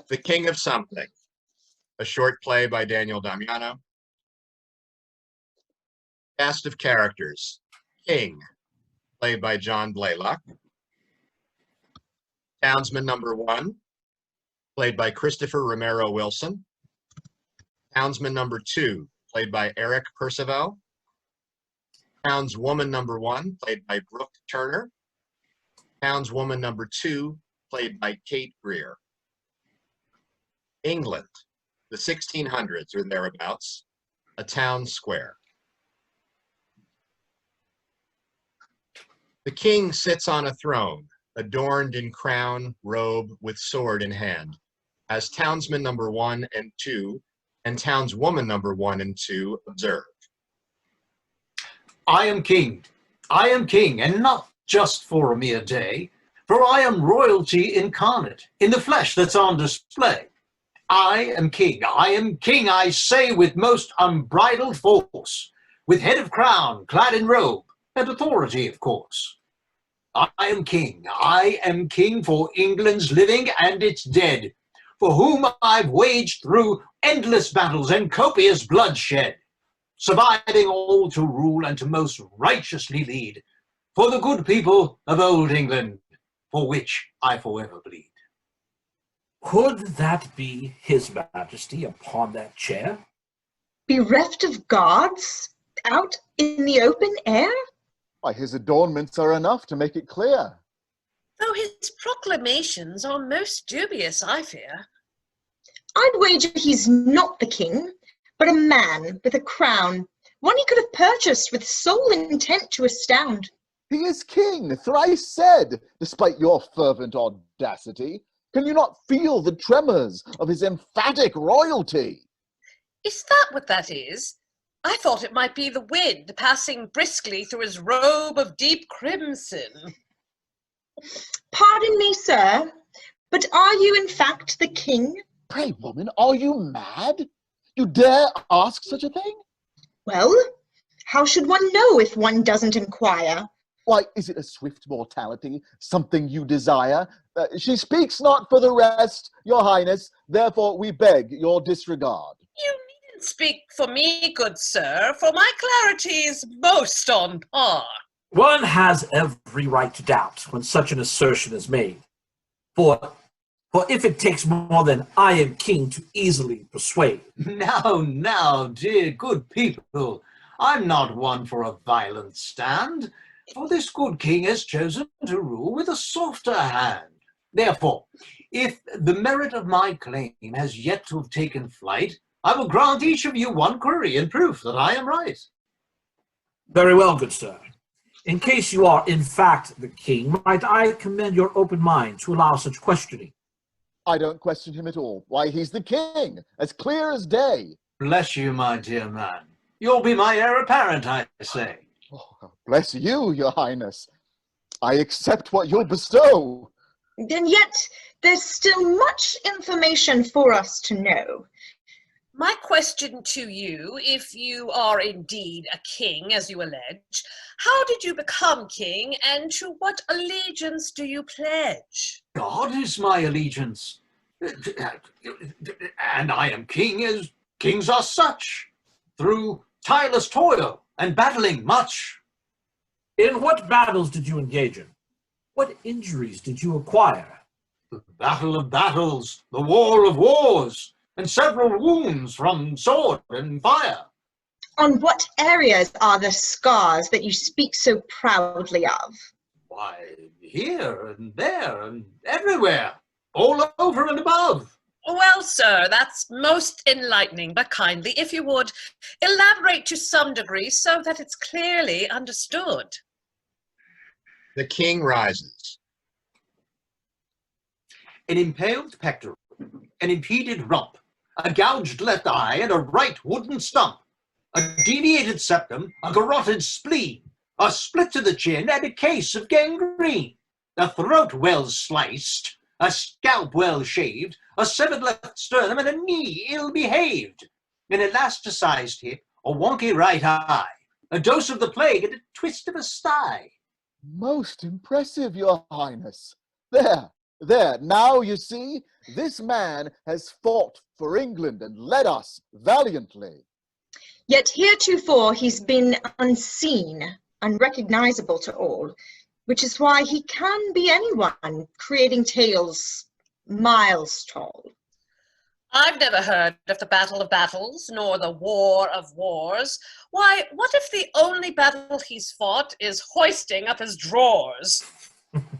The King of Something, a short play by Daniel Damiano. Cast of characters: King, played by John Blaylock. Townsman number 1, played by Christopher Romero Wilson. Townsman number 2, played by Eric Percival. Townswoman number 1, played by Brooke Turner. Townswoman number 2, played by Kate Greer. England, the 1600s or thereabouts, a town square. The king sits on a throne, adorned in crown, robe, with sword in hand, as townsman number 1 and 2 and townswoman number 1 and 2 observe. I am king, and not just for a mere day, for I am royalty incarnate, in the flesh that's on display. I am king, I say with most unbridled force, with head of crown, clad in robe, and authority, of course. I am king for England's living and its dead, for whom I've waged through endless battles and copious bloodshed, surviving all to rule and to most righteously lead, for the good people of old England, for which I forever bleed. Could that be His Majesty upon that chair? Bereft of guards, out in the open air? Why, his adornments are enough to make it clear. Though his proclamations are most dubious, I fear. I'd wager he's not the king, but a man with a crown, one he could have purchased with sole intent to astound. He is king, thrice said, despite your fervent audacity. Can you not feel the tremors of his emphatic royalty? Is that what that is? I thought it might be the wind passing briskly through his robe of deep crimson. Pardon me, sir, but are you in fact the king? Pray, woman, are you mad? You dare ask such a thing? Well, how should one know if one doesn't inquire? Why, is it a swift mortality, something you desire? She speaks not for the rest, your highness, therefore we beg your disregard. You needn't speak for me, good sir, for my clarity is most on par. One has every right to doubt when such an assertion is made. For if it takes more than I am king to easily persuade. Now, dear good people, I'm not one for a violent stand, for this good king has chosen to rule with a softer hand. Therefore, if the merit of my claim has yet to have taken flight, I will grant each of you one query in proof that I am right. Very well, good sir. In case you are in fact the king, might I commend your open mind to allow such questioning? I don't question him at all. Why, he's the king, as clear as day. Bless you, my dear man. You'll be my heir apparent, I say. Oh, bless you, your highness. I accept what you'll bestow. And yet, there's still much information for us to know. My question to you, if you are indeed a king, as you allege, how did you become king, and to what allegiance do you pledge? God is my allegiance, and I am king as kings are such, through tireless toil and battling much. In what battles did you engage in? What injuries did you acquire? The battle of battles, the war of wars, and several wounds from sword and fire. On what areas are the scars that you speak so proudly of? Why, here and there and everywhere, all over and above. Well, sir, that's most enlightening, but kindly, if you would, elaborate to some degree so that it's clearly understood. The king rises. An impaled pectoral, an impeded rump, a gouged left eye, and a right wooden stump, a deviated septum, a garroted spleen, a split to the chin, and a case of gangrene, a throat well sliced, a scalp well shaved, a severed left sternum, and a knee ill-behaved, an elasticized hip, a wonky right eye, a dose of the plague, and a twist of a sty. Most impressive, your highness. There, There, now you see, this man has fought for England and led us valiantly. Yet heretofore he's been unseen, unrecognizable to all, which is why he can be anyone, creating tales miles tall. I've never heard of the Battle of Battles, nor the War of Wars. Why, what if the only battle he's fought is hoisting up his drawers?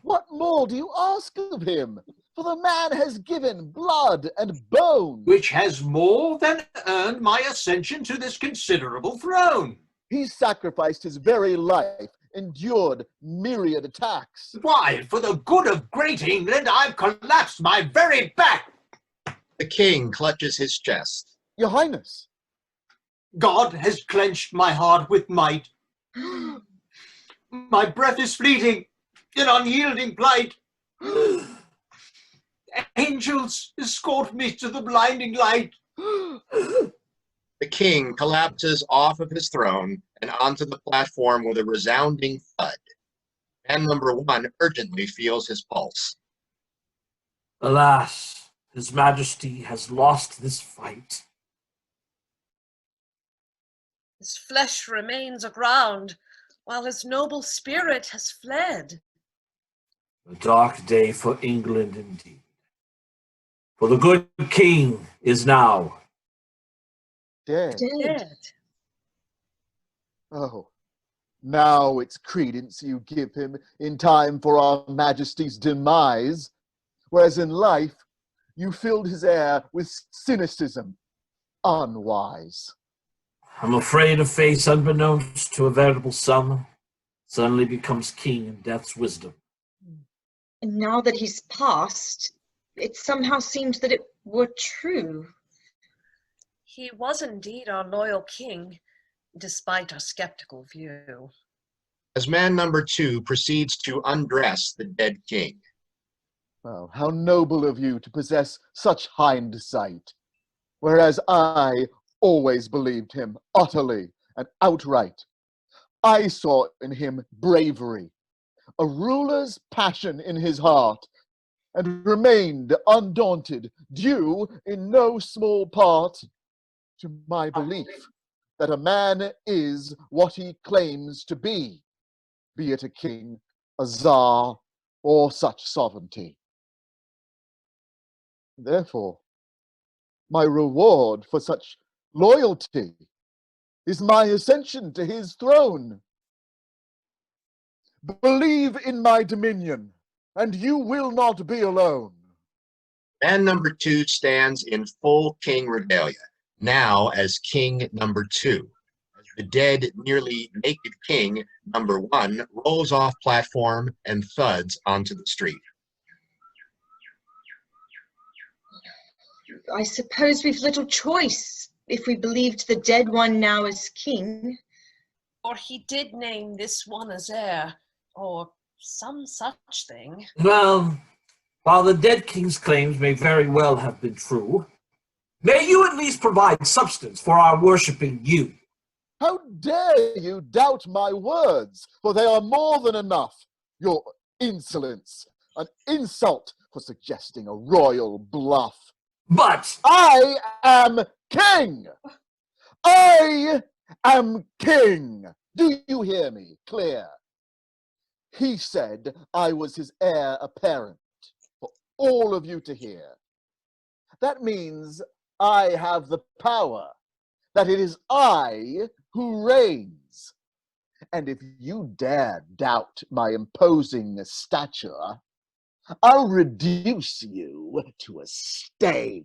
What more do you ask of him? For the man has given blood and bone. Which has more than earned my ascension to this considerable throne. He sacrificed his very life, endured myriad attacks. Why, for the good of great England, I've collapsed my very back. The king clutches his chest. Your Highness. God has clenched my heart with might. My breath is fleeting in unyielding plight. Angels escort me to the blinding light. The king collapses off of his throne and onto the platform with a resounding thud. Man number 1 urgently feels his pulse. Alas, His Majesty has lost this fight. His flesh remains aground, while his noble spirit has fled. A dark day for England indeed. For the good king is now Dead. Dead. Oh, now it's credence you give him in time for our Majesty's demise, whereas in life you filled his air with cynicism, unwise. I'm afraid a face unbeknownst to a veritable sum suddenly becomes king in death's wisdom. And now that he's passed, it somehow seemed that it were true. He was indeed our loyal king, despite our skeptical view. As man number 2 proceeds to undress the dead king. Oh, how noble of you to possess such hindsight, whereas I always believed him utterly and outright. I saw in him bravery, a ruler's passion in his heart, and remained undaunted, due in no small part to my belief that a man is what he claims to be it a king, a czar, or such sovereignty. Therefore, my reward for such loyalty is my ascension to his throne. Believe in my dominion, and you will not be alone. Man number 2 stands in full king regalia, now as king number 2. As the dead, nearly naked king number 1 rolls off platform and thuds onto the street. I suppose we've little choice if we believed the dead one now as king. Or he did name this one as heir, or some such thing. Well, while the dead king's claims may very well have been true, may you at least provide substance for our worshipping you. How dare you doubt my words, for they are more than enough. Your insolence, an insult for suggesting a royal bluff. But I am king! I am king! Do you hear me clear? He said I was his heir apparent, for all of you to hear. That means I have the power, that it is I who reigns. And if you dare doubt my imposing stature, I'll reduce you to a stain.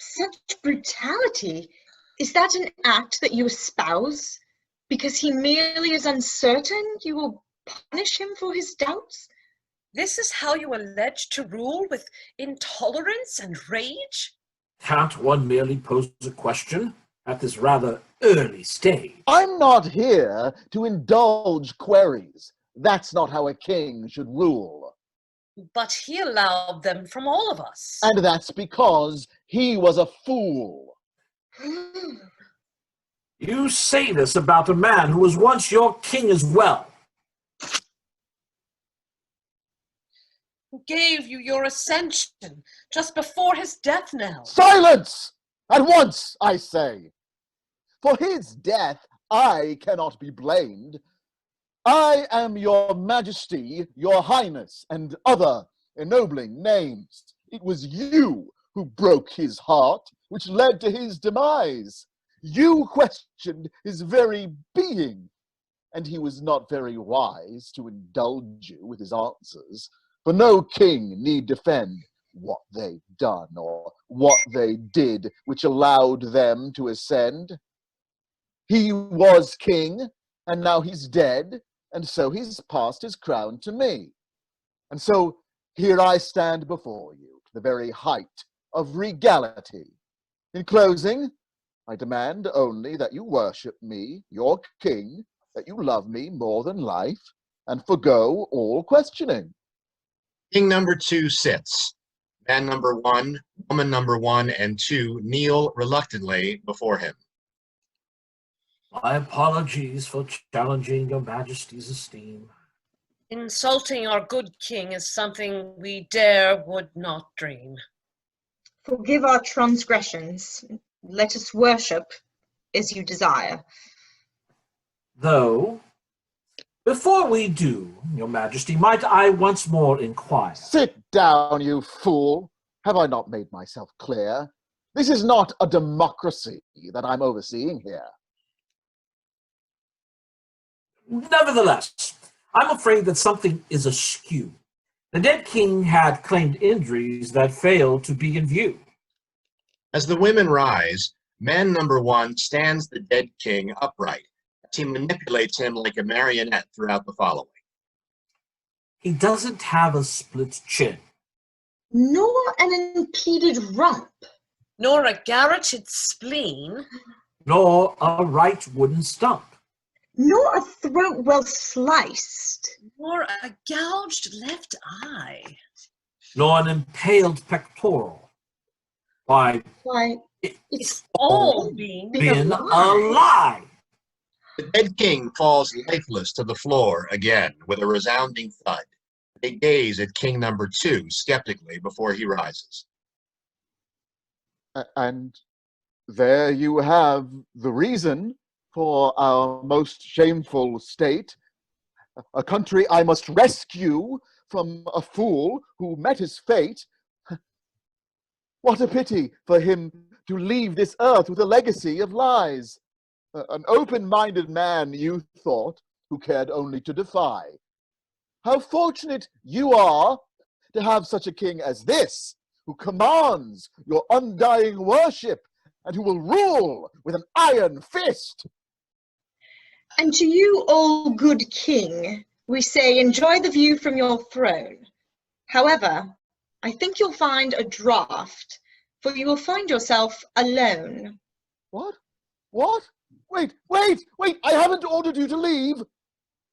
Such brutality! Is that an act that you espouse? Because he merely is uncertain, you will punish him for his doubts? This is how you allege to rule, with intolerance and rage? can't one merely pose a question at this rather early stage? I'm not here to indulge queries. That's not how a king should rule. But he allowed them from all of us. And that's because he was a fool. You say this about a man who was once your king as well. who gave you your ascension just before his death knell. Silence! At once, I say. For his death I cannot be blamed. I am your majesty, your highness, and other ennobling names. It was you who broke his heart, which led to his demise. You questioned his very being, and he was not very wise to indulge you with his answers, for no king need defend what they've done or what they did which allowed them to ascend. He was king, and now he's dead, and so he's passed his crown to me. And so here I stand before you, to the very height of regality. In closing, I demand only that you worship me, your king, that you love me more than life, and forgo all questioning. King number 2 sits. Man number 1, woman number 1, and 2 kneel reluctantly before him. My apologies for challenging your majesty's esteem. Insulting our good king is something we would not dream. Forgive our transgressions. Let us worship as you desire. Though, before we do, your majesty, might I once more inquire? Sit down, you fool. Have I not made myself clear? This is not a democracy that I'm overseeing here. Nevertheless, I'm afraid that something is askew. The dead king had claimed injuries that failed to be in view. As the women rise, man number 1 stands the dead king upright as he manipulates him like a marionette throughout the following. He doesn't have a split chin. Nor an impeded rump. Nor a garroted spleen. Nor a right wooden stump. Nor a throat well sliced. Nor a gouged left eye. Nor an impaled pectoral. Why, It's all been a lie. The dead king falls lifeless to the floor again with a resounding thud. They gaze at king number 2 skeptically before he rises. And there you have the reason for our most shameful state, a country I must rescue from a fool who met his fate. What a pity for him to leave this earth with a legacy of lies. An open-minded man, you thought, who cared only to defy. How fortunate you are to have such a king as this, who commands your undying worship and who will rule with an iron fist. And to you, all good king, we say, enjoy the view from your throne. However, I think you'll find a draught, for you will find yourself alone. What? What? Wait, I haven't ordered you to leave,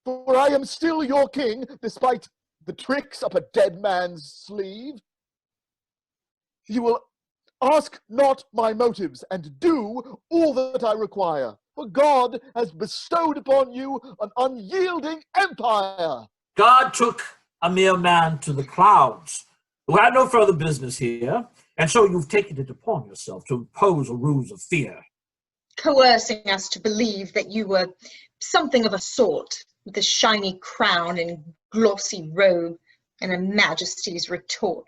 for I am still your king, despite the tricks up a dead man's sleeve. You will ask not my motives, and do all that I require, for God has bestowed upon you an unyielding empire. God took a mere man to the clouds, who had no further business here, and so you've taken it upon yourself to impose a ruse of fear. Coercing us to believe that you were something of a sort, with a shiny crown and glossy robe and a majesty's retort.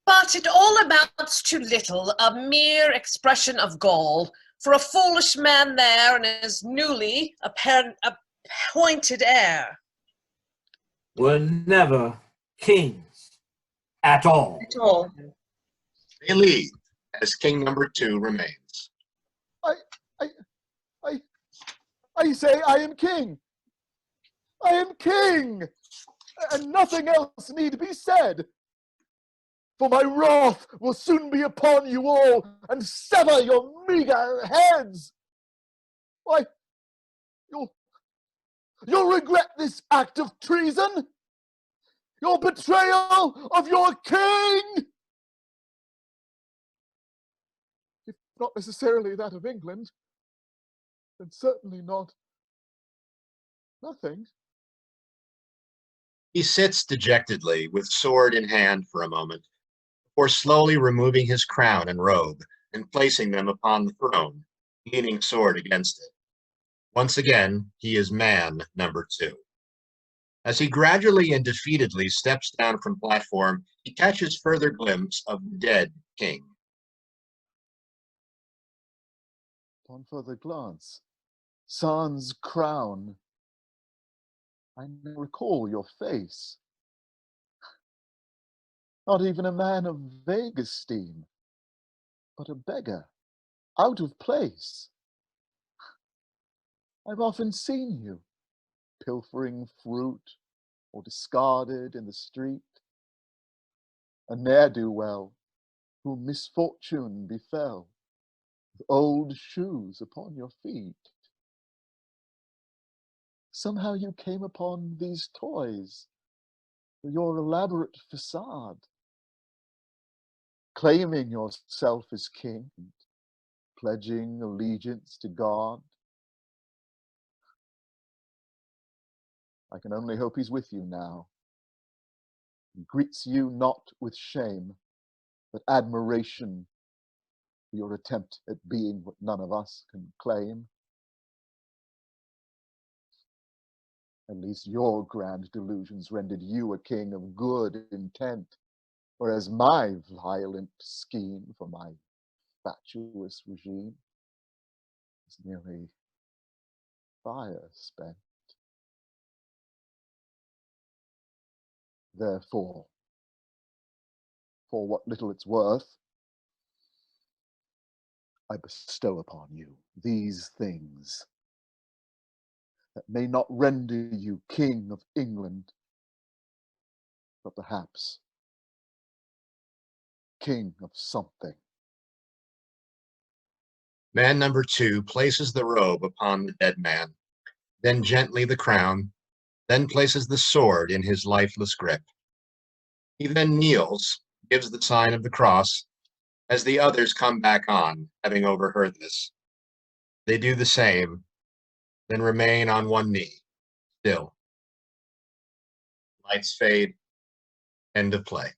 But it all amounts to little, a mere expression of gall, for a foolish man there and his newly appointed heir. Were never kings at all. At all. They leave as king number 2 remains. I say I am king. I am king, and nothing else need be said. For my wrath will soon be upon you all, and sever your meager heads. Why, you'll regret this act of treason, your betrayal of your king. If not necessarily that of England, then certainly not nothing. He sits dejectedly with sword in hand for a moment, before slowly removing his crown and robe and placing them upon the throne, leaning sword against it. Once again, he is man number 2. As he gradually and defeatedly steps down from platform, he catches further glimpse of the dead king. Upon further glance, sans crown, I now recall your face. Not even a man of vague esteem, but a beggar, out of place. I've often seen you, pilfering fruit or discarded in the street, a ne'er-do-well whom misfortune befell, with old shoes upon your feet. Somehow you came upon these toys for your elaborate facade, claiming yourself as king, pledging allegiance to God. I can only hope he's with you now. He greets you not with shame, but admiration for your attempt at being what none of us can claim. At least your grand delusions rendered you a king of good intent, whereas my violent scheme for my fatuous regime is merely fire spent. Therefore, for what little it's worth, I bestow upon you these things that may not render you king of England, but perhaps king of something. Man number 2 places the robe upon the dead man, then gently the crown, then places the sword in his lifeless grip. He then kneels, gives the sign of the cross, as the others come back on, having overheard this. They do the same, then remain on one knee, still. Lights fade, end of play.